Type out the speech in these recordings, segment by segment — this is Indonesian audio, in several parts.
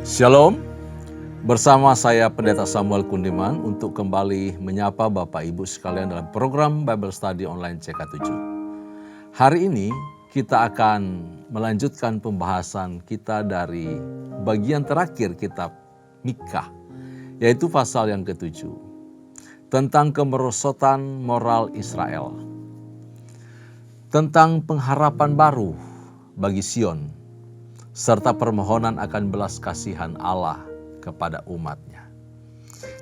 Shalom, bersama saya Pendeta Samuel Kundiman untuk kembali menyapa Bapak Ibu sekalian dalam program Bible Study Online CK7. Hari ini kita akan melanjutkan pembahasan kita dari bagian terakhir kitab Mika, yaitu pasal yang ke-7, tentang kemerosotan moral Israel, tentang pengharapan baru bagi Sion, serta permohonan akan belas kasihan Allah kepada umatnya.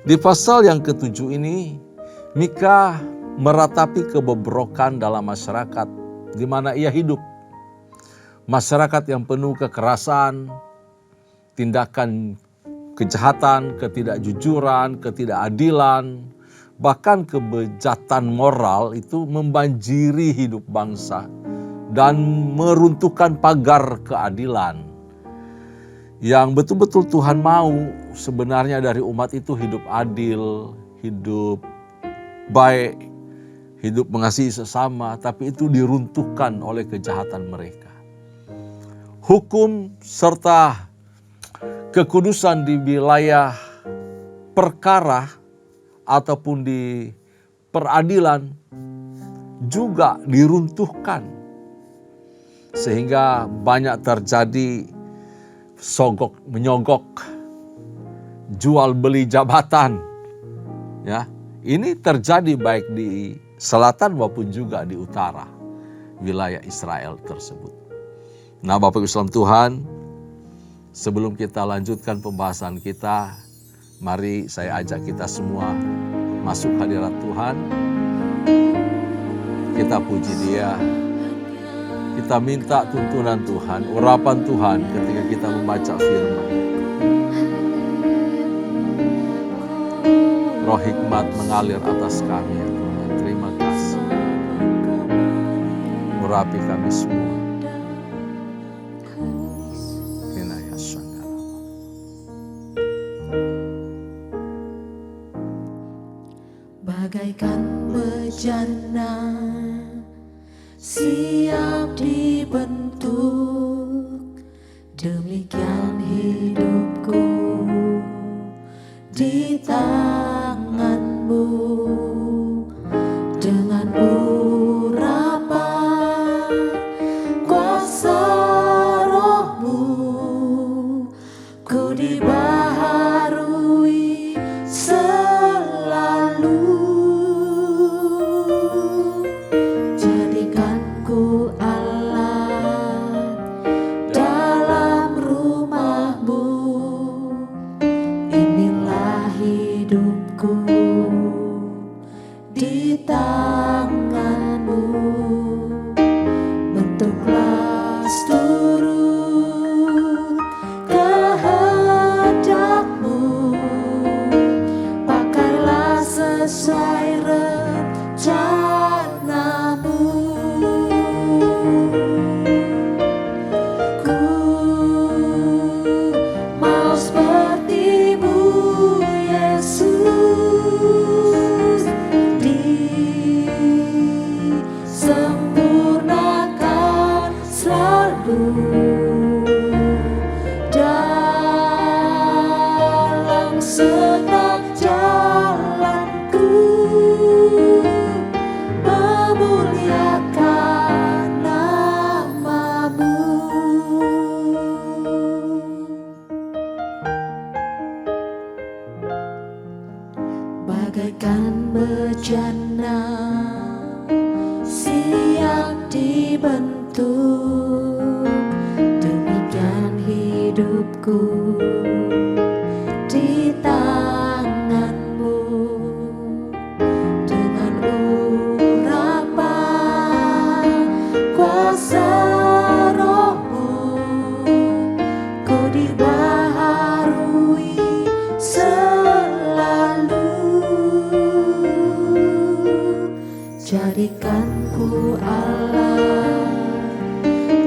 Di pasal yang ke-7 ini, Mika meratapi kebobrokan dalam masyarakat di mana ia hidup. Masyarakat yang penuh kekerasan, tindakan kejahatan, ketidakjujuran, ketidakadilan, bahkan kebejatan moral itu membanjiri hidup bangsa dan meruntuhkan pagar keadilan. Yang betul-betul Tuhan mau sebenarnya dari umat itu hidup adil, hidup baik, hidup mengasihi sesama, tapi itu diruntuhkan oleh kejahatan mereka. Hukum serta kekudusan di wilayah perkara ataupun di peradilan juga diruntuhkan. Sehingga banyak terjadi sogok menyogok, jual beli jabatan. Ya, ini terjadi baik di selatan maupun juga di utara wilayah Israel tersebut. Nah, Bapak Ibu Salam Tuhan, sebelum kita lanjutkan pembahasan kita, mari saya ajak kita semua masuk hadirat Tuhan. Kita puji Dia. Kita minta tuntunan Tuhan, urapan Tuhan ketika kita membaca firman. Roh hikmat mengalir atas kami ya Tuhan. Terima kasih. Urapi kami semua. Bagaikan bejana siap dibentuk, demikian hidupku di tangan-Mu. Dengan urapan kuasa Roh-Mu, ku dibaharui selalu. Jadikanku alat dalam rumah-Mu, inilah hidupku di tangan-Mu. Bentuklah seturut kehendak-Mu, pakailah sesuai rencana-Mu. Ku mau seperti-Mu, Yesus, disempurnakan selalu dalam segenap jalanku, memuliakan nama-Mu. Bagaikan bejana siap dibentuk, demikian hidupku di tangan-Mu. Dengan urapan kuasa Roh-Mu, ku dibaharui selalu. Jadikanku alat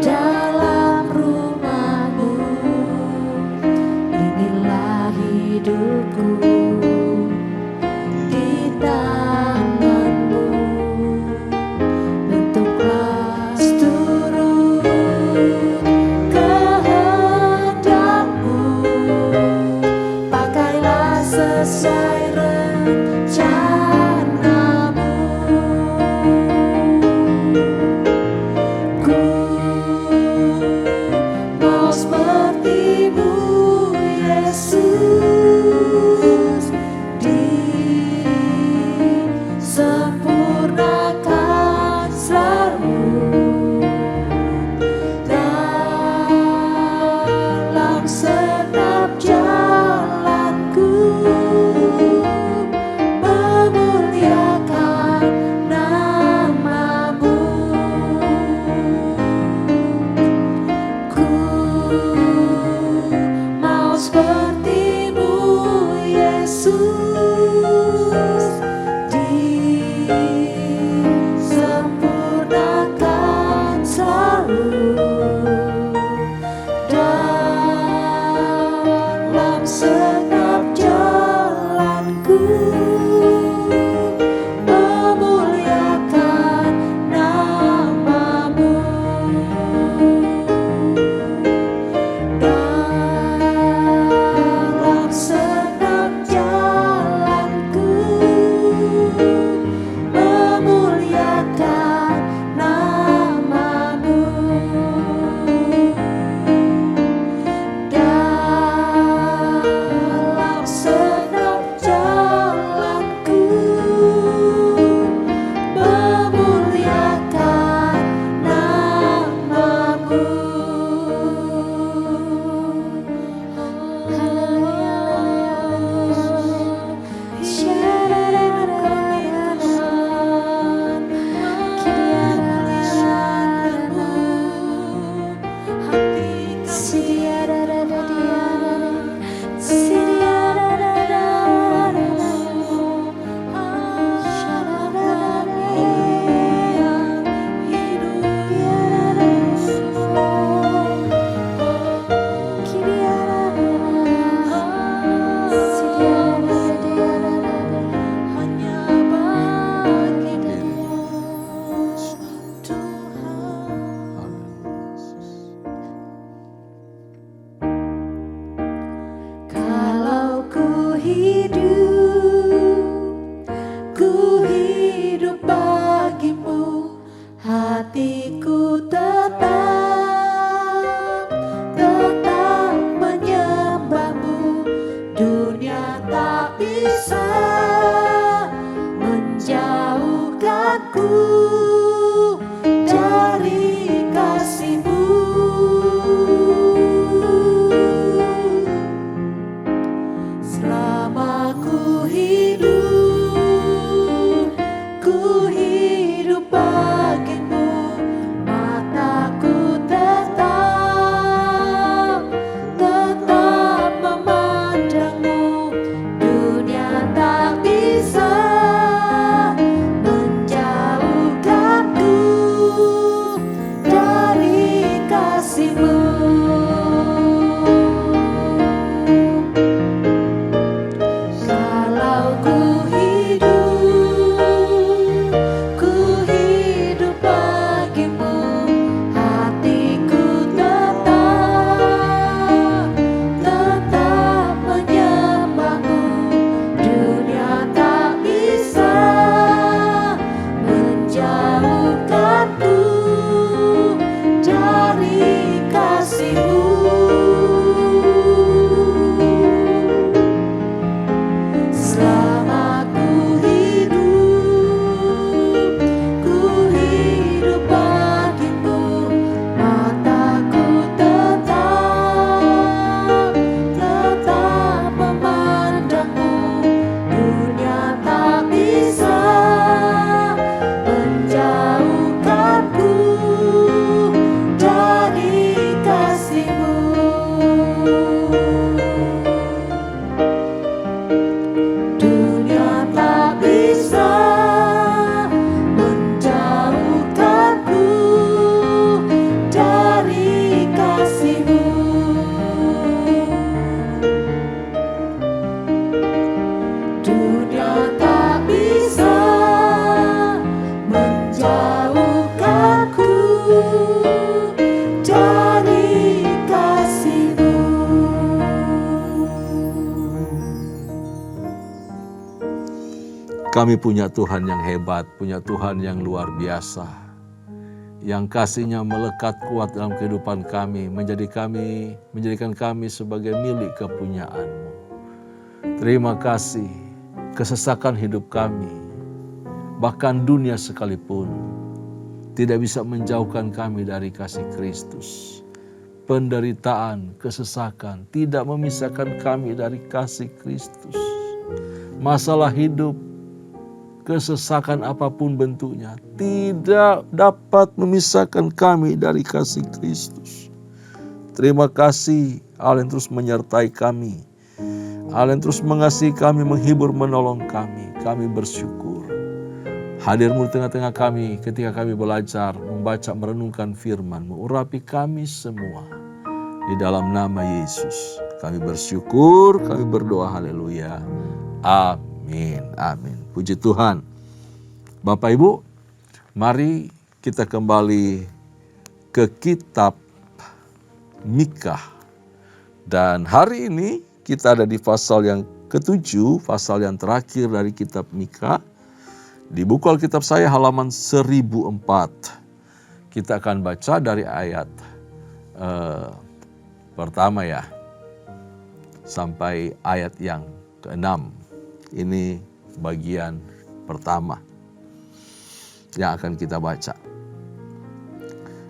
dalam rumah-Mu, Kami punya Tuhan yang hebat, punya Tuhan yang luar biasa, yang kasih-Nya melekat kuat dalam kehidupan kami, menjadikan kami sebagai milik kepunyaan-Mu. Terima kasih, kesesakan hidup kami, bahkan dunia sekalipun, tidak bisa menjauhkan kami dari kasih Kristus. Penderitaan, kesesakan tidak memisahkan kami dari kasih Kristus. Masalah hidup, kesesakan apapun bentuknya, tidak dapat memisahkan kami dari kasih Kristus. Terima kasih, Allah yang terus menyertai kami. Allah yang terus mengasihi kami, menghibur, menolong kami. Kami bersyukur. Hadir-Mu di tengah-tengah kami ketika kami belajar, membaca, merenungkan firman-Mu. Urapi kami semua. Di dalam nama Yesus. Kami bersyukur, kami berdoa, haleluya. Amin, amin. Puji Tuhan. Bapak Ibu, mari kita kembali ke kitab Mikha. Dan hari ini kita ada di pasal yang ke-7, pasal yang terakhir dari kitab Mikha. Di buku Alkitab saya halaman 1004. Kita akan baca dari ayat pertama ya, sampai ayat yang ke-6. Ini bagian pertama yang akan kita baca.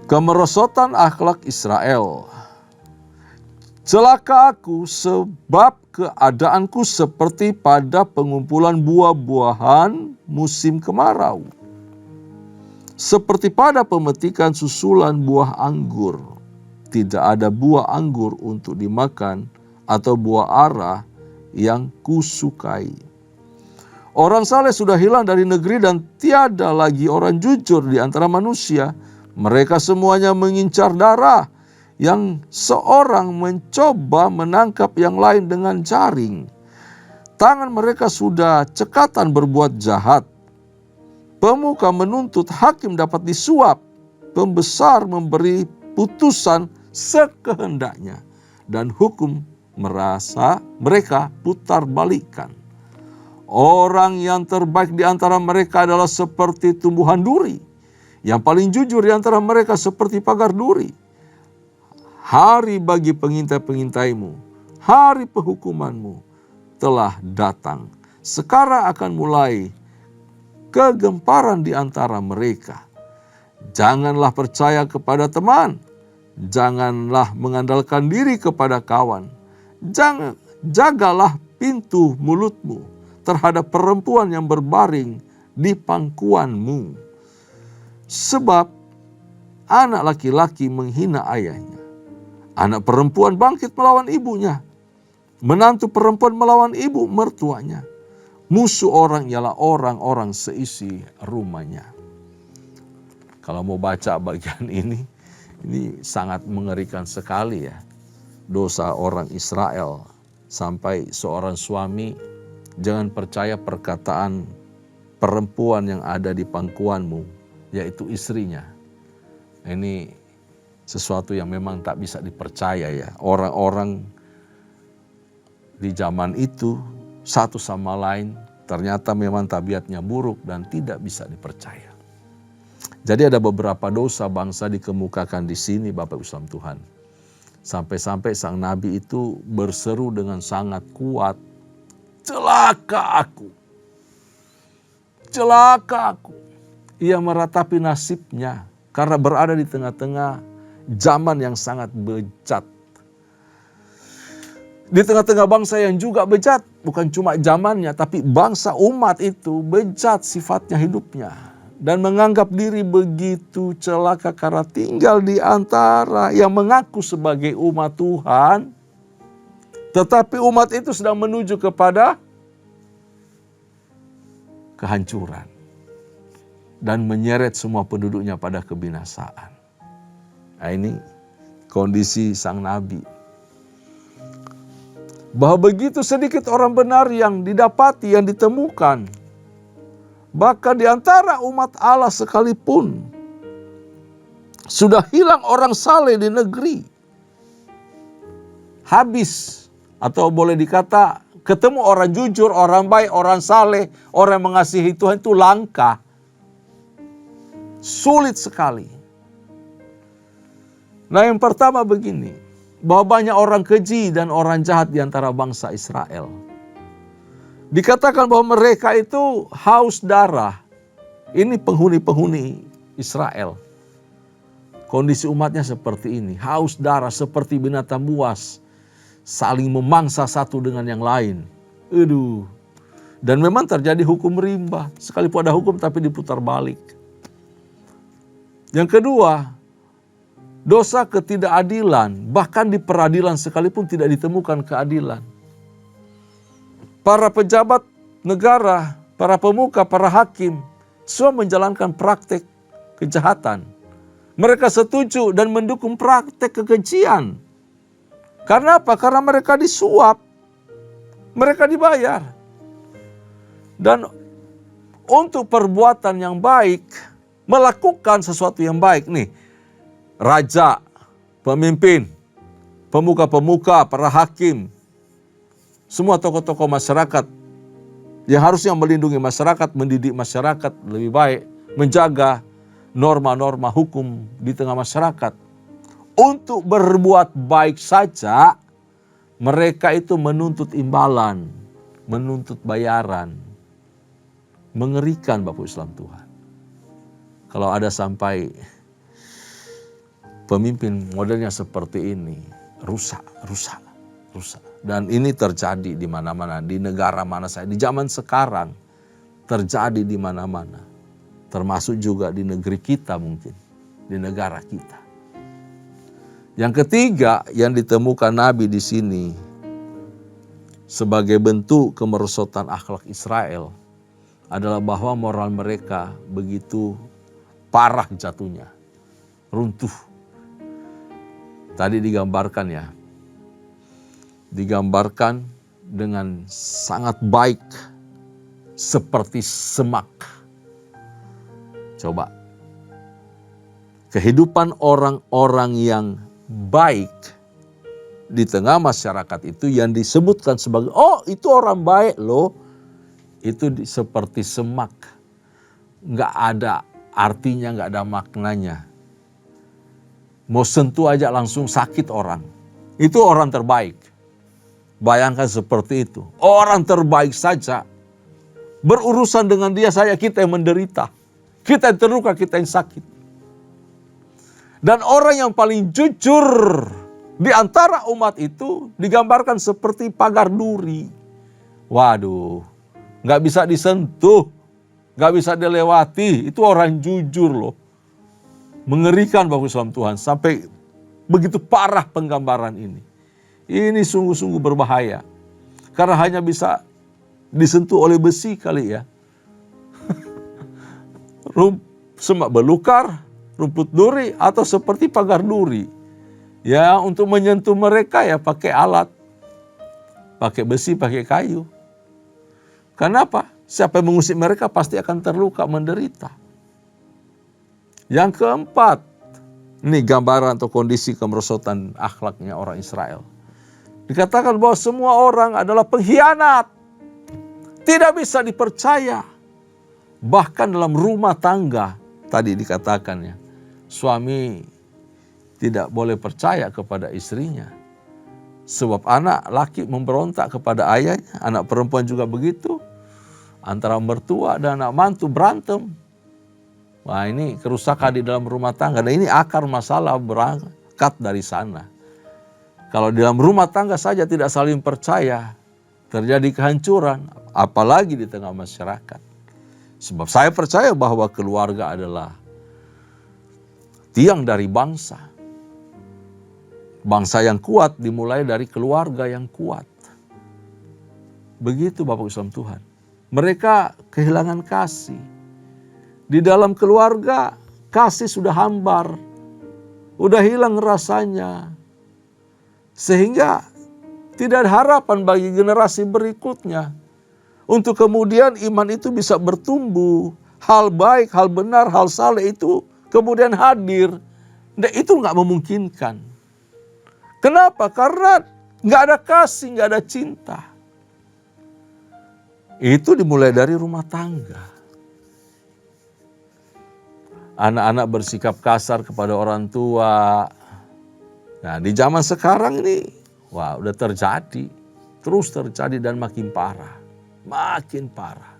Kemerosotan akhlak Israel. Celaka aku sebab keadaanku seperti pada pengumpulan buah-buahan musim kemarau. Seperti pada pemetikan susulan buah anggur. Tidak ada buah anggur untuk dimakan atau buah ara yang kusukai. Orang saleh sudah hilang dari negeri dan tiada lagi orang jujur di antara manusia. Mereka semuanya mengincar darah, yang seorang mencoba menangkap yang lain dengan jaring. Tangan mereka sudah cekatan berbuat jahat. Pemuka menuntut, hakim dapat disuap. Pembesar memberi putusan sekehendaknya. Dan hukum mereka putar balikan. Orang yang terbaik di antara mereka adalah seperti tumbuhan duri. Yang paling jujur di antara mereka seperti pagar duri. Hari bagi pengintai-pengintaimu, hari penghukumanmu telah datang. Sekarang akan mulai kegemparan di antara mereka. Janganlah percaya kepada teman. Janganlah mengandalkan diri kepada kawan. Jagalah pintu mulutmu terhadap perempuan yang berbaring di pangkuanmu. Sebab anak laki-laki menghina ayahnya. Anak perempuan bangkit melawan ibunya. Menantu perempuan melawan ibu mertuanya. Musuh orang ialah orang-orang seisi rumahnya. Kalau mau baca bagian ini sangat mengerikan sekali ya. Dosa orang Israel. Sampai seorang suami, jangan percaya perkataan perempuan yang ada di pangkuanmu, yaitu istrinya. Ini sesuatu yang memang tak bisa dipercaya ya. Orang-orang di zaman itu satu sama lain ternyata memang tabiatnya buruk dan tidak bisa dipercaya. Jadi ada beberapa dosa bangsa dikemukakan di sini Bapak Ibu saudara Tuhan. Sampai-sampai sang nabi itu berseru dengan sangat kuat, celaka aku. Celaka aku. Ia meratapi nasibnya karena berada di tengah-tengah zaman yang sangat bejat. Di tengah-tengah bangsa yang juga bejat, bukan cuma zamannya, tapi bangsa umat itu bejat sifatnya hidupnya. Dan menganggap diri begitu celaka karena tinggal di antara yang mengaku sebagai umat Tuhan. Tetapi umat itu sedang menuju kepada kehancuran. Dan menyeret semua penduduknya pada kebinasaan. Nah ini kondisi sang nabi. Bahwa begitu sedikit orang benar yang didapati, yang ditemukan. Bahkan di antara umat Allah sekalipun. Sudah hilang orang saleh di negeri. Habis atau boleh dikata ketemu orang jujur, orang baik, orang saleh, orang yang mengasihi Tuhan itu langka. Sulit sekali. Nah, yang pertama begini, bahwa banyak orang keji dan orang jahat di antara bangsa Israel. Dikatakan bahwa mereka itu haus darah. Ini penghuni-penghuni Israel. Kondisi umatnya seperti ini, haus darah seperti binatang buas, saling memangsa satu dengan yang lain. Aduh. Dan memang terjadi hukum rimba, sekalipun ada hukum tapi diputar balik. Yang kedua, dosa ketidakadilan, bahkan di peradilan sekalipun tidak ditemukan keadilan. Para pejabat negara, para pemuka, para hakim, semua menjalankan praktek kejahatan. Mereka setuju dan mendukung praktek kekejian. Karena apa? Karena mereka disuap. Mereka dibayar. Dan untuk perbuatan yang baik, melakukan sesuatu yang baik nih. Raja, pemimpin, pemuka-pemuka, para hakim, semua tokoh-tokoh masyarakat yang harusnya melindungi masyarakat, mendidik masyarakat lebih baik, menjaga norma-norma hukum di tengah masyarakat. Untuk berbuat baik saja, mereka itu menuntut imbalan, menuntut bayaran. Mengerikan Bapak Islam Tuhan. Kalau ada sampai pemimpin modelnya seperti ini, rusak. Dan ini terjadi di mana-mana, di negara mana saja, di zaman sekarang terjadi di mana-mana. Termasuk juga di negeri kita mungkin, di negara kita. Yang ketiga yang ditemukan Nabi di sini sebagai bentuk kemerosotan akhlak Israel adalah bahwa moral mereka begitu parah jatuhnya, runtuh. Tadi digambarkan ya, digambarkan dengan sangat baik seperti semak. Coba, kehidupan orang-orang yang baik di tengah masyarakat itu yang disebutkan sebagai, oh itu orang baik loh, itu seperti semak. Nggak ada artinya, nggak ada maknanya. Mau sentuh aja langsung sakit orang. Itu orang terbaik. Bayangkan seperti itu. Orang terbaik saja berurusan dengan dia saja kita yang menderita. Kita yang terluka, kita yang sakit. Dan orang yang paling jujur di antara umat itu digambarkan seperti pagar duri. Waduh, nggak bisa disentuh, nggak bisa dilewati. Itu orang jujur loh. Mengerikan Bapak Islam Tuhan, sampai begitu parah penggambaran ini. Ini sungguh-sungguh berbahaya. Karena hanya bisa disentuh oleh besi kali ya. Semak belukar, rumput duri, atau seperti pagar duri. Ya, untuk menyentuh mereka ya pakai alat. Pakai besi, pakai kayu. Kenapa? Siapa yang mengusik mereka pasti akan terluka, menderita. Yang keempat, ini gambaran atau kondisi kemerosotan akhlaknya orang Israel. Dikatakan bahwa semua orang adalah pengkhianat. Tidak bisa dipercaya. Bahkan dalam rumah tangga, tadi dikatakan ya, suami tidak boleh percaya kepada istrinya. Sebab anak laki memberontak kepada ayahnya, anak perempuan juga begitu. Antara mertua dan anak mantu berantem. Wah, ini kerusakan di dalam rumah tangga. Dan ini akar masalah berangkat dari sana. Kalau di dalam rumah tangga saja tidak saling percaya, terjadi kehancuran, apalagi di tengah masyarakat. Sebab saya percaya bahwa keluarga adalah tiang dari bangsa. Bangsa yang kuat dimulai dari keluarga yang kuat. Begitu Bapak Islam Tuhan. Mereka kehilangan kasih. Di dalam keluarga kasih sudah hambar. Udah hilang rasanya. Sehingga tidak ada harapan bagi generasi berikutnya. Untuk kemudian iman itu bisa bertumbuh. Hal baik, hal benar, hal saleh itu kemudian hadir. Dan itu nggak memungkinkan. Kenapa? Karena nggak ada kasih, nggak ada cinta. Itu dimulai dari rumah tangga. Anak-anak bersikap kasar kepada orang tua. Nah, di zaman sekarang ini, wah, udah terjadi. Terus terjadi dan makin parah. Makin parah.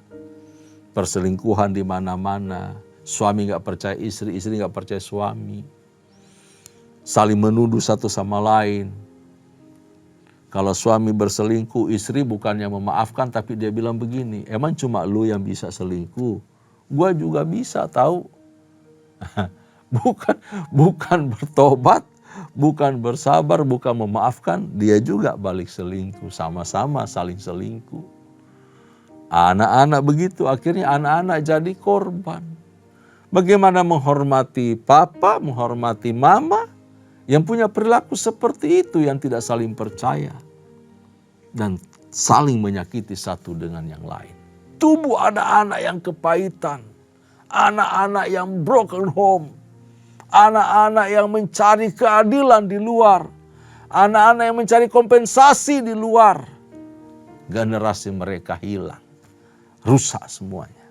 Perselingkuhan di mana-mana. Suami gak percaya istri, istri gak percaya suami. Saling menuduh satu sama lain. Kalau suami berselingkuh, istri bukannya memaafkan, tapi dia bilang begini, emang cuma lu yang bisa selingkuh? Gua juga bisa tahu. bukan bertobat, bukan bersabar, bukan memaafkan, dia juga balik selingkuh, sama-sama saling selingkuh. Anak-anak begitu, akhirnya anak-anak jadi korban. Bagaimana menghormati papa, menghormati mama yang punya perilaku seperti itu, yang tidak saling percaya dan saling menyakiti satu dengan yang lain. Tumbuh anak-anak yang kepahitan, anak-anak yang broken home, anak-anak yang mencari keadilan di luar, anak-anak yang mencari kompensasi di luar. Generasi mereka hilang, rusak semuanya.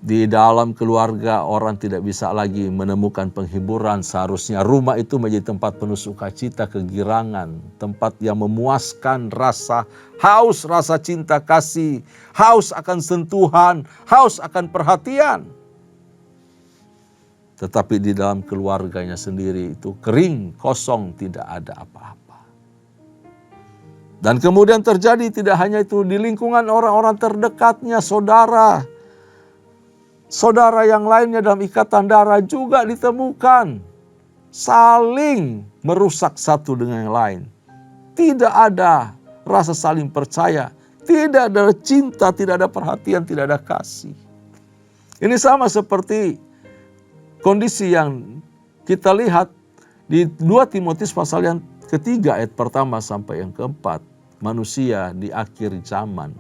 Di dalam keluarga orang tidak bisa lagi menemukan penghiburan. Seharusnya rumah itu menjadi tempat penuh sukacita, kegirangan. Tempat yang memuaskan rasa haus, rasa cinta kasih. Haus akan sentuhan, haus akan perhatian. Tetapi di dalam keluarganya sendiri itu kering, kosong, tidak ada apa-apa. Dan kemudian terjadi tidak hanya itu di lingkungan orang-orang terdekatnya, saudara. Saudara yang lainnya dalam ikatan darah juga ditemukan. Saling merusak satu dengan yang lain. Tidak ada rasa saling percaya. Tidak ada cinta, tidak ada perhatian, tidak ada kasih. Ini sama seperti kondisi yang kita lihat di 2 Timotius pasal yang ketiga ayat pertama sampai yang keempat. Manusia di akhir zaman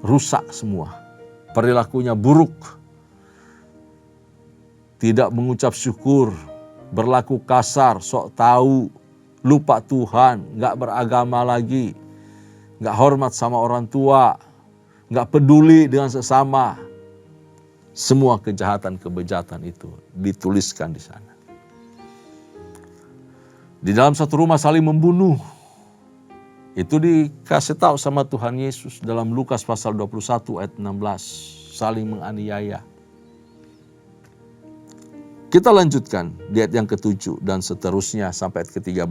rusak semua. Perilakunya buruk, tidak mengucap syukur, berlaku kasar, sok tahu, lupa Tuhan, gak beragama lagi, gak hormat sama orang tua, gak peduli dengan sesama. Semua kejahatan-kejahatan itu dituliskan di sana. Di dalam satu rumah saling membunuh. Itu dikasih tahu sama Tuhan Yesus dalam Lukas pasal 21 ayat 16. Saling menganiaya. Kita lanjutkan di ayat yang ke-7 dan seterusnya sampai ayat ke-13.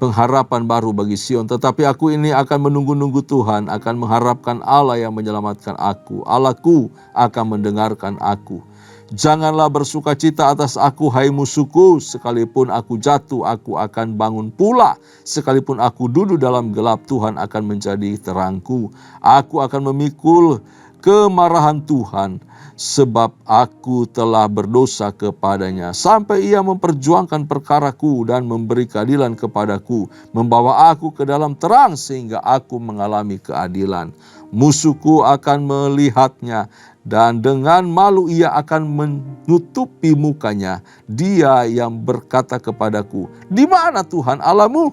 Pengharapan baru bagi Sion. Tetapi aku ini akan menunggu-nunggu Tuhan, akan mengharapkan Allah yang menyelamatkan aku. Allahku akan mendengarkan aku. Janganlah bersukacita atas aku, hai musuhku. Sekalipun aku jatuh, aku akan bangun pula. Sekalipun aku duduk dalam gelap, Tuhan akan menjadi terangku. Aku akan memikul kemarahan Tuhan, sebab aku telah berdosa kepadanya. Sampai ia memperjuangkan perkaraku dan memberi keadilan kepadaku. Membawa aku ke dalam terang sehingga aku mengalami keadilan. Musuhku akan melihatnya dan dengan malu ia akan menutupi mukanya. Dia yang berkata kepadaku, "Di mana Tuhan Allahmu?"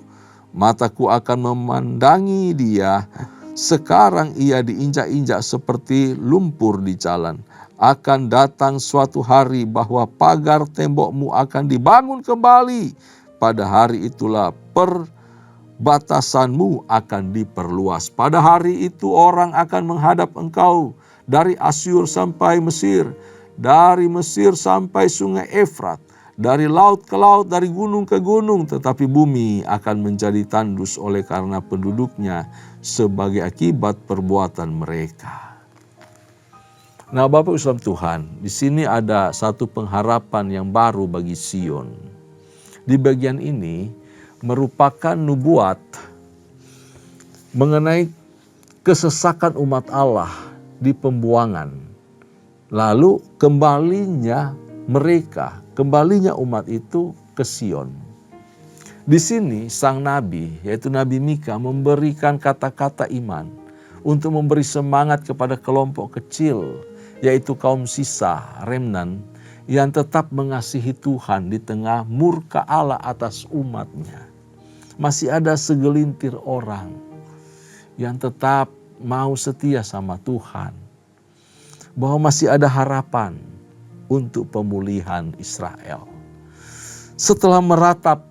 Mataku akan memandangi dia. Sekarang ia diinjak-injak seperti lumpur di jalan. Akan datang suatu hari bahwa pagar tembokmu akan dibangun kembali. Pada hari itulah batasanmu akan diperluas. Pada hari itu orang akan menghadap engkau dari Asyur sampai Mesir, dari Mesir sampai sungai Efrat, dari laut ke laut, dari gunung ke gunung, tetapi bumi akan menjadi tandus oleh karena penduduknya sebagai akibat perbuatan mereka. Nah, Bapak Islam Tuhan, di sini ada satu pengharapan yang baru bagi Sion. Di bagian ini merupakan nubuat mengenai kesesakan umat Allah di pembuangan. Lalu kembalinya mereka, kembalinya umat itu ke Sion. Di sini sang nabi, yaitu Nabi Mika, memberikan kata-kata iman untuk memberi semangat kepada kelompok kecil, yaitu kaum sisa, remnan, yang tetap mengasihi Tuhan di tengah murka Allah atas umatnya. Masih ada segelintir orang yang tetap mau setia sama Tuhan. Bahwa masih ada harapan untuk pemulihan Israel. Setelah meratap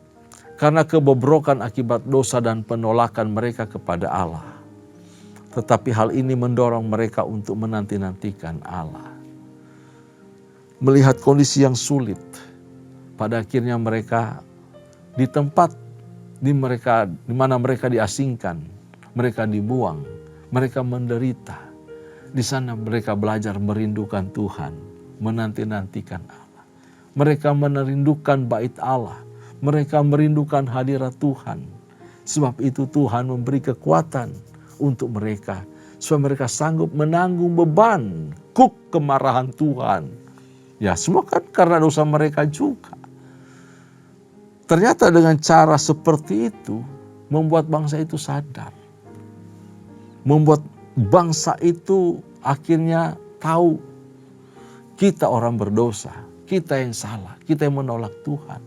karena kebobrokan akibat dosa dan penolakan mereka kepada Allah. Tetapi hal ini mendorong mereka untuk menanti-nantikan Allah. Melihat kondisi yang sulit, pada akhirnya mereka di tempat di mana mereka diasingkan, mereka dibuang, mereka menderita. Di sana mereka belajar merindukan Tuhan, menanti-nantikan Allah. Mereka merindukan bait Allah, mereka merindukan hadirat Tuhan. Sebab itu Tuhan memberi kekuatan untuk mereka, supaya mereka sanggup menanggung beban kuk kemarahan Tuhan. Ya, semua kan karena dosa mereka juga. Ternyata dengan cara seperti itu membuat bangsa itu sadar. Membuat bangsa itu akhirnya tahu kita orang berdosa, kita yang salah, kita yang menolak Tuhan.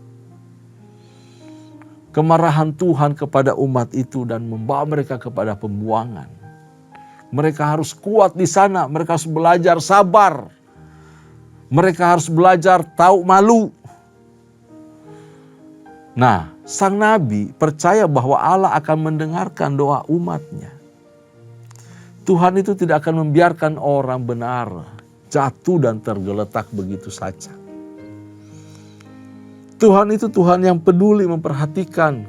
Kemarahan Tuhan kepada umat itu dan membawa mereka kepada pembuangan. Mereka harus kuat di sana, mereka harus belajar sabar. Mereka harus belajar tahu malu. Nah, sang nabi percaya bahwa Allah akan mendengarkan doa umatnya. Tuhan itu tidak akan membiarkan orang benar jatuh dan tergeletak begitu saja. Tuhan itu Tuhan yang peduli memperhatikan.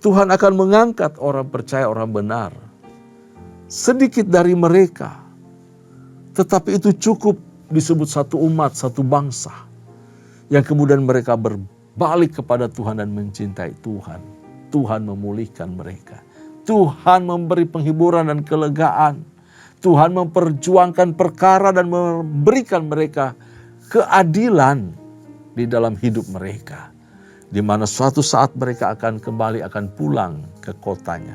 Tuhan akan mengangkat orang percaya, orang benar. Sedikit dari mereka. Tetapi itu cukup disebut satu umat, satu bangsa. Yang kemudian mereka berbalik kepada Tuhan dan mencintai Tuhan. Tuhan memulihkan mereka. Tuhan memberi penghiburan dan kelegaan. Tuhan memperjuangkan perkara dan memberikan mereka keadilan di dalam hidup mereka. Di mana suatu saat mereka akan kembali, akan pulang ke kotanya.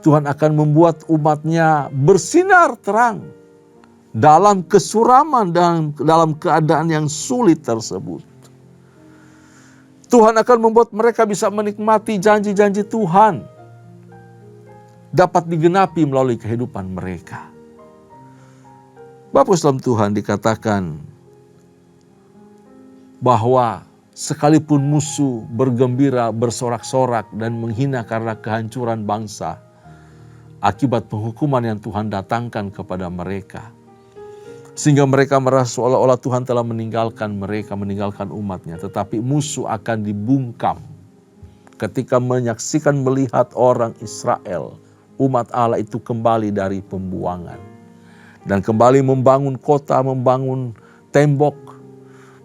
Tuhan akan membuat umatnya bersinar terang dalam kesuraman dan dalam keadaan yang sulit tersebut. Tuhan akan membuat mereka bisa menikmati janji-janji Tuhan dapat digenapi melalui kehidupan mereka. Bapak Islam Tuhan, dikatakan bahwa sekalipun musuh bergembira, bersorak-sorak dan menghina karena kehancuran bangsa akibat penghukuman yang Tuhan datangkan kepada mereka, sehingga mereka merasa seolah-olah Tuhan telah meninggalkan mereka, meninggalkan umatnya. Tetapi musuh akan dibungkam ketika menyaksikan, melihat orang Israel, umat Allah itu kembali dari pembuangan. Dan kembali membangun kota, membangun tembok,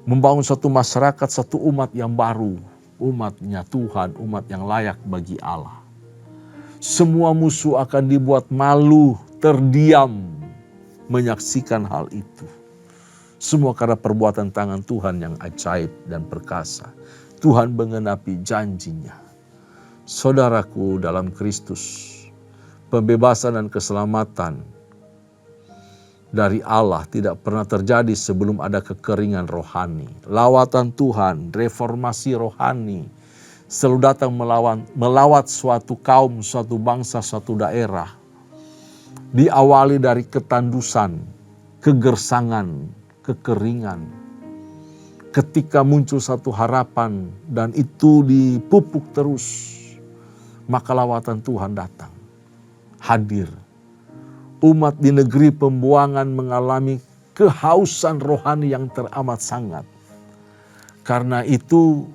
membangun satu masyarakat, satu umat yang baru. Umatnya Tuhan, umat yang layak bagi Allah. Semua musuh akan dibuat malu, terdiam, menyaksikan hal itu. Semua karena perbuatan tangan Tuhan yang ajaib dan perkasa. Tuhan mengenapi janjinya. Saudaraku dalam Kristus, pembebasan dan keselamatan dari Allah tidak pernah terjadi sebelum ada kekeringan rohani. Lawatan Tuhan, reformasi rohani selalu datang melawat suatu kaum, suatu bangsa, suatu daerah. Diawali dari ketandusan, kegersangan, kekeringan. Ketika muncul satu harapan dan itu dipupuk terus, maka lawatan Tuhan datang, hadir. Umat di negeri pembuangan mengalami kehausan rohani yang teramat sangat. Karena itu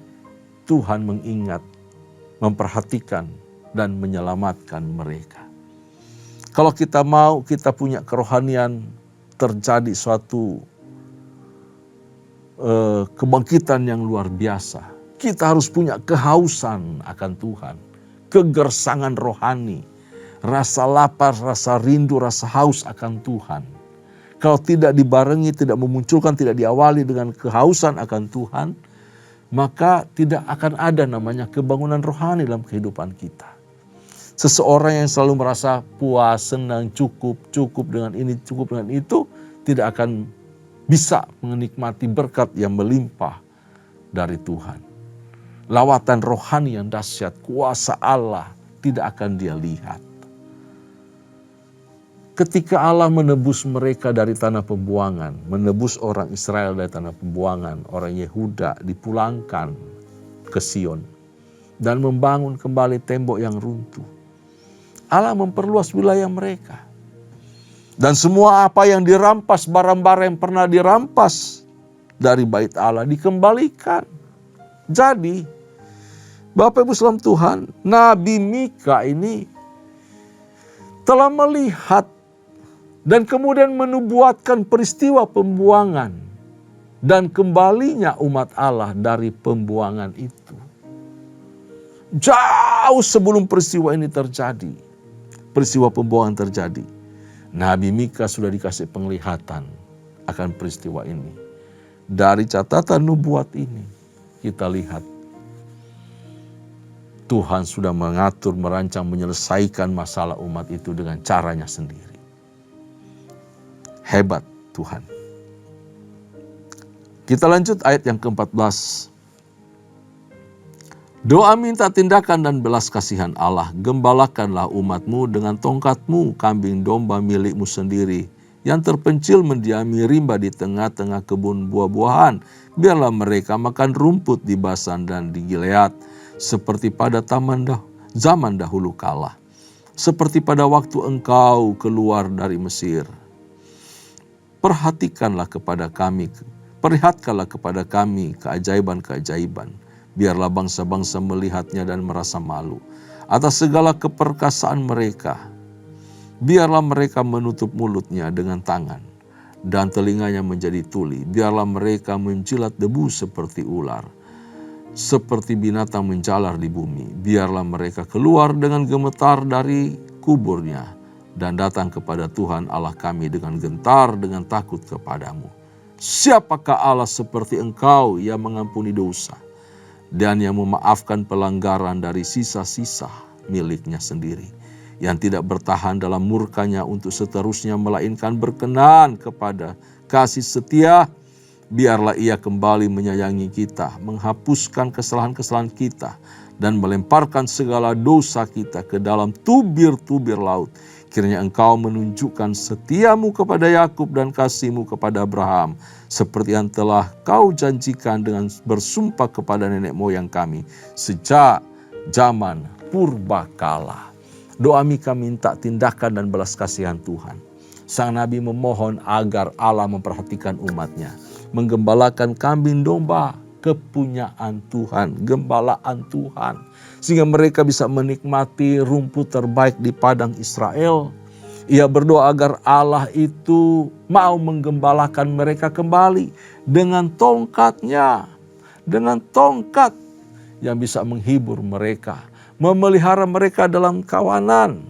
Tuhan mengingat, memperhatikan dan menyelamatkan mereka. Kalau kita mau, kita punya kerohanian, terjadi suatu kebangkitan yang luar biasa. Kita harus punya kehausan akan Tuhan, kegersangan rohani, rasa lapar, rasa rindu, rasa haus akan Tuhan. Kalau tidak dibarengi, tidak memunculkan, tidak diawali dengan kehausan akan Tuhan, maka tidak akan ada namanya kebangunan rohani dalam kehidupan kita. Seseorang yang selalu merasa puas, senang, cukup dengan ini, cukup dengan itu, tidak akan bisa menikmati berkat yang melimpah dari Tuhan. lawatan rohani yang dahsyat, kuasa Allah tidak akan dia lihat. Ketika Allah menebus mereka dari tanah pembuangan, menebus orang Israel dari tanah pembuangan, orang Yehuda dipulangkan ke Sion dan membangun kembali tembok yang runtuh. Allah memperluas wilayah mereka. Dan semua apa yang dirampas, barang-barang yang pernah dirampas dari bait Allah dikembalikan. Jadi, Bapak Ibu saudara Tuhan, Nabi Mika ini telah melihat dan kemudian menubuatkan peristiwa pembuangan dan kembalinya umat Allah dari pembuangan itu. Jauh sebelum peristiwa ini terjadi, peristiwa pembuangan terjadi, Nabi Mika sudah dikasih penglihatan akan peristiwa ini. Dari catatan nubuat ini kita lihat Tuhan sudah mengatur, merancang, menyelesaikan masalah umat itu dengan caranya sendiri. Hebat Tuhan. Kita lanjut ayat yang ke-14. Doa minta tindakan dan belas kasihan Allah. Gembalakanlah umatmu dengan tongkatmu, kambing domba milikmu sendiri, yang terpencil mendiami rimba di tengah-tengah kebun buah-buahan. Biarlah mereka makan rumput di Basan dan di Gilead, seperti pada zaman dahulu kala. Seperti pada waktu engkau keluar dari Mesir. Perhatikanlah kepada kami, perlihatkanlah kepada kami keajaiban-keajaiban. Biarlah bangsa-bangsa melihatnya dan merasa malu atas segala keperkasaan mereka. Biarlah mereka menutup mulutnya dengan tangan dan telinganya menjadi tuli. Biarlah mereka menjilat debu seperti ular, seperti binatang menjalar di bumi. Biarlah mereka keluar dengan gemetar dari kuburnya dan datang kepada Tuhan Allah kami dengan gentar, dengan takut kepadamu. Siapakah Allah seperti engkau yang mengampuni dosa dan yang memaafkan pelanggaran dari sisa-sisa miliknya sendiri, yang tidak bertahan dalam murkanya untuk seterusnya, melainkan berkenan kepada kasih setia. Biarlah ia kembali menyayangi kita, menghapuskan kesalahan-kesalahan kita, dan melemparkan segala dosa kita ke dalam tubir-tubir laut. Kiranya engkau menunjukkan setiamu kepada Yakub dan kasihmu kepada Abraham, seperti yang telah kau janjikan dengan bersumpah kepada nenek moyang kami sejak zaman purbakala. Doa Mika minta tindakan dan belas kasihan Tuhan. Sang Nabi memohon agar Allah memperhatikan umatnya, menggembalakan kambing domba, kepunyaan Tuhan, gembalaan Tuhan, sehingga mereka bisa menikmati rumput terbaik di padang Israel. Ia berdoa agar Allah itu mau menggembalakan mereka kembali dengan tongkatnya, dengan tongkat yang bisa menghibur mereka, memelihara mereka dalam kawanan,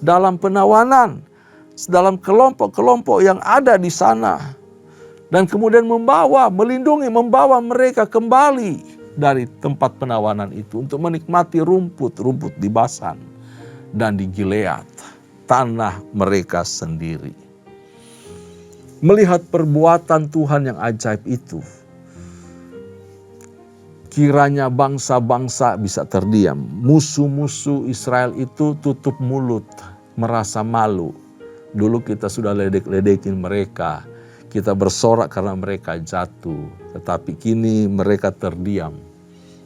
dalam penawanan, dalam kelompok-kelompok yang ada di sana. Dan kemudian melindungi, membawa mereka kembali dari tempat penawanan itu untuk menikmati rumput di Basan dan di Gilead, tanah mereka sendiri. Melihat perbuatan Tuhan yang ajaib itu, kiranya bangsa-bangsa bisa terdiam. Musuh-musuh Israel itu tutup mulut, merasa malu. Dulu kita sudah ledek-ledekin mereka, kita bersorak karena mereka jatuh, tetapi kini mereka terdiam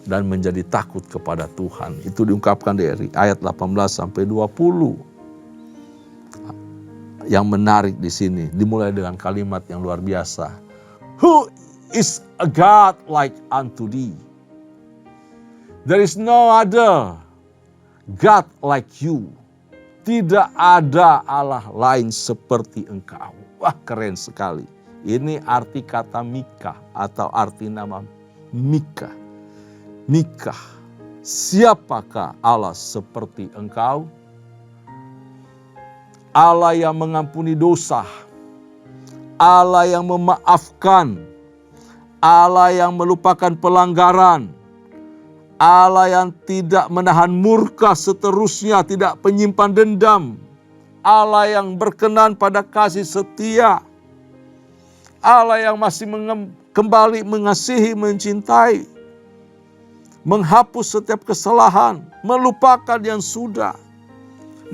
dan menjadi takut kepada Tuhan. Itu diungkapkan dari ayat 18 sampai 20. Yang menarik di sini dimulai dengan kalimat yang luar biasa. Who is a God like unto thee? There is no other God like you. Tidak ada Allah lain seperti engkau. Wah, keren sekali. Ini arti kata Mika atau arti nama Mika. Mika, siapakah Allah seperti engkau? Allah yang mengampuni dosa, Allah yang memaafkan, Allah yang melupakan pelanggaran, Allah yang tidak menahan murka seterusnya, tidak penyimpan dendam, Allah yang berkenan pada kasih setia, Allah yang masih kembali mengasihi, mencintai. menghapus setiap kesalahan, melupakan yang sudah,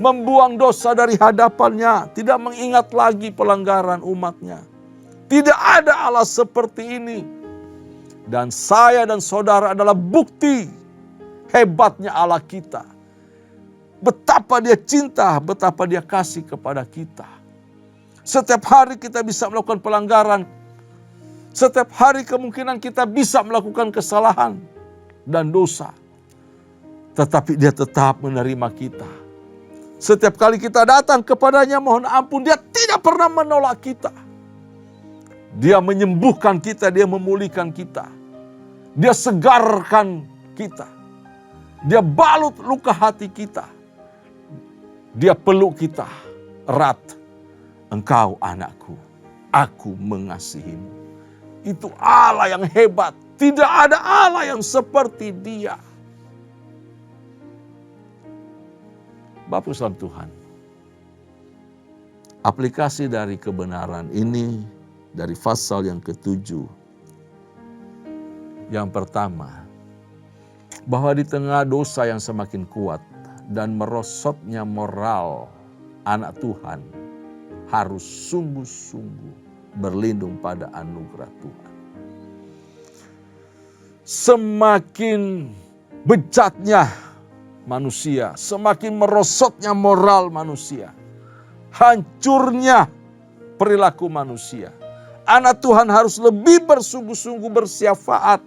membuang dosa dari hadapannya, tidak mengingat lagi pelanggaran umatnya. Tidak ada Allah seperti ini. Dan saya dan saudara adalah bukti hebatnya Allah kita. Betapa dia cinta, betapa dia kasih kepada kita. Setiap hari kita bisa melakukan pelanggaran. Setiap hari kemungkinan kita bisa melakukan kesalahan dan dosa. Tetapi dia tetap menerima kita. Setiap kali kita datang kepadanya mohon ampun, dia tidak pernah menolak kita. Dia menyembuhkan kita, dia memulihkan kita. Dia segarkan kita. Dia balut luka hati kita. Dia peluk kita erat. Engkau anakku, aku mengasihimu. Itu Allah yang hebat. Tidak ada Allah yang seperti dia. Bapak Salam Tuhan, aplikasi dari kebenaran ini dari pasal yang ke-7. Yang pertama, bahwa di tengah dosa yang semakin kuat dan merosotnya moral anak Tuhan, harus sungguh-sungguh berlindung pada anugerah Tuhan. Semakin bejatnya manusia, semakin merosotnya moral manusia, hancurnya perilaku manusia. Anak Tuhan harus lebih bersungguh-sungguh bersyafaat.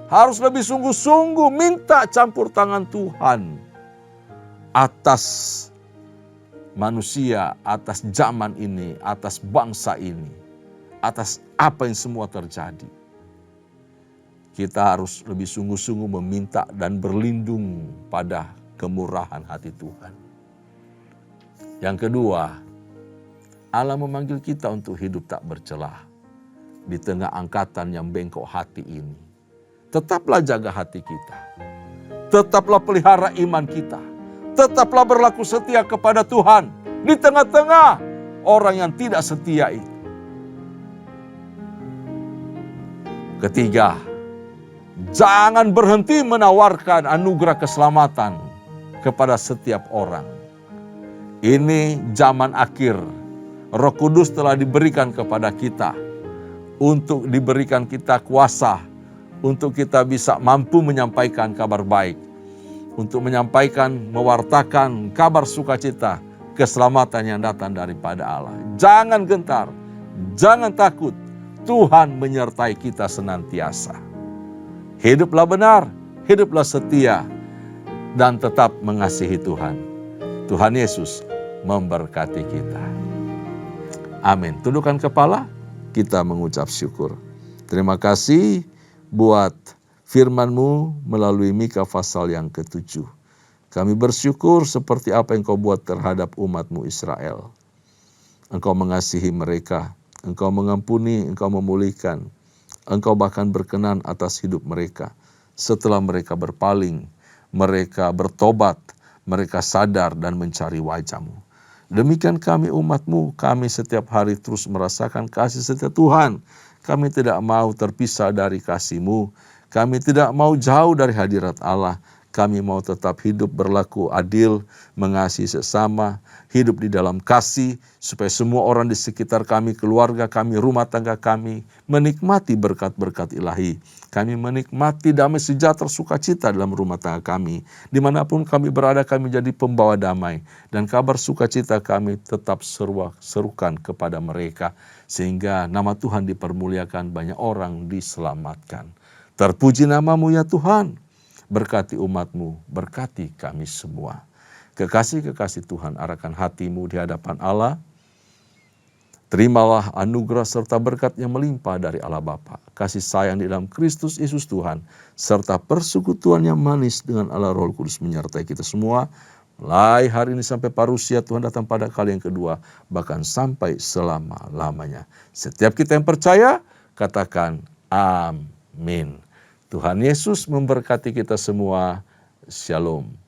Harus lebih sungguh-sungguh minta campur tangan Tuhan atas manusia, atas zaman ini, atas bangsa ini, atas apa yang semua terjadi. Kita harus lebih sungguh-sungguh meminta dan berlindung pada kemurahan hati Tuhan. Yang kedua, Allah memanggil kita untuk hidup tak bercelah di tengah angkatan yang bengkok hati ini. Tetaplah jaga hati kita. Tetaplah pelihara iman kita. Tetaplah berlaku setia kepada Tuhan di tengah-tengah orang yang tidak setia itu. Ketiga, jangan berhenti menawarkan anugerah keselamatan kepada setiap orang. Ini zaman akhir. Roh Kudus telah diberikan kepada kita untuk diberikan kita kuasa untuk kita bisa mampu menyampaikan kabar baik, untuk menyampaikan, mewartakan kabar sukacita, keselamatan yang datang daripada Allah. Jangan gentar, jangan takut, Tuhan menyertai kita senantiasa. Hiduplah benar, hiduplah setia, dan tetap mengasihi Tuhan. Tuhan Yesus memberkati kita. Amin. Tundukkan kepala, kita mengucap syukur. Terima kasih buat firman-Mu melalui Mika pasal yang ke-7. Kami bersyukur seperti apa yang Kau buat terhadap umat-Mu Israel. Engkau mengasihi mereka, Engkau mengampuni, Engkau memulihkan. Engkau bahkan berkenan atas hidup mereka. Setelah mereka berpaling, mereka bertobat, mereka sadar dan mencari wajah-Mu. Demikian kami umat-Mu, kami setiap hari terus merasakan kasih setia Tuhan. Kami tidak mau terpisah dari kasih-Mu. Kami tidak mau jauh dari hadirat Allah. Kami mau tetap hidup berlaku adil, mengasihi sesama, hidup di dalam kasih, supaya semua orang di sekitar kami, keluarga kami, rumah tangga kami, menikmati berkat-berkat ilahi. Kami menikmati damai sejahtera sukacita dalam rumah tangga kami. Dimanapun kami berada, kami jadi pembawa damai. Dan kabar sukacita kami tetap serukan kepada mereka. Sehingga nama Tuhan dipermuliakan, banyak orang diselamatkan. Terpuji nama-Mu ya Tuhan. Berkati umat-Mu, berkati kami semua. Kekasih-kekasih Tuhan, arahkan hati-Mu di hadapan Allah. Terimalah anugerah serta berkat yang melimpah dari Allah Bapa, kasih sayang di dalam Kristus Yesus Tuhan, serta persekutuan yang manis dengan Allah Roh Kudus menyertai kita semua. Mulai hari ini sampai parusia Tuhan datang pada kali yang kedua, bahkan sampai selama-lamanya. Setiap kita yang percaya, katakan amin. Tuhan Yesus memberkati kita semua. Shalom.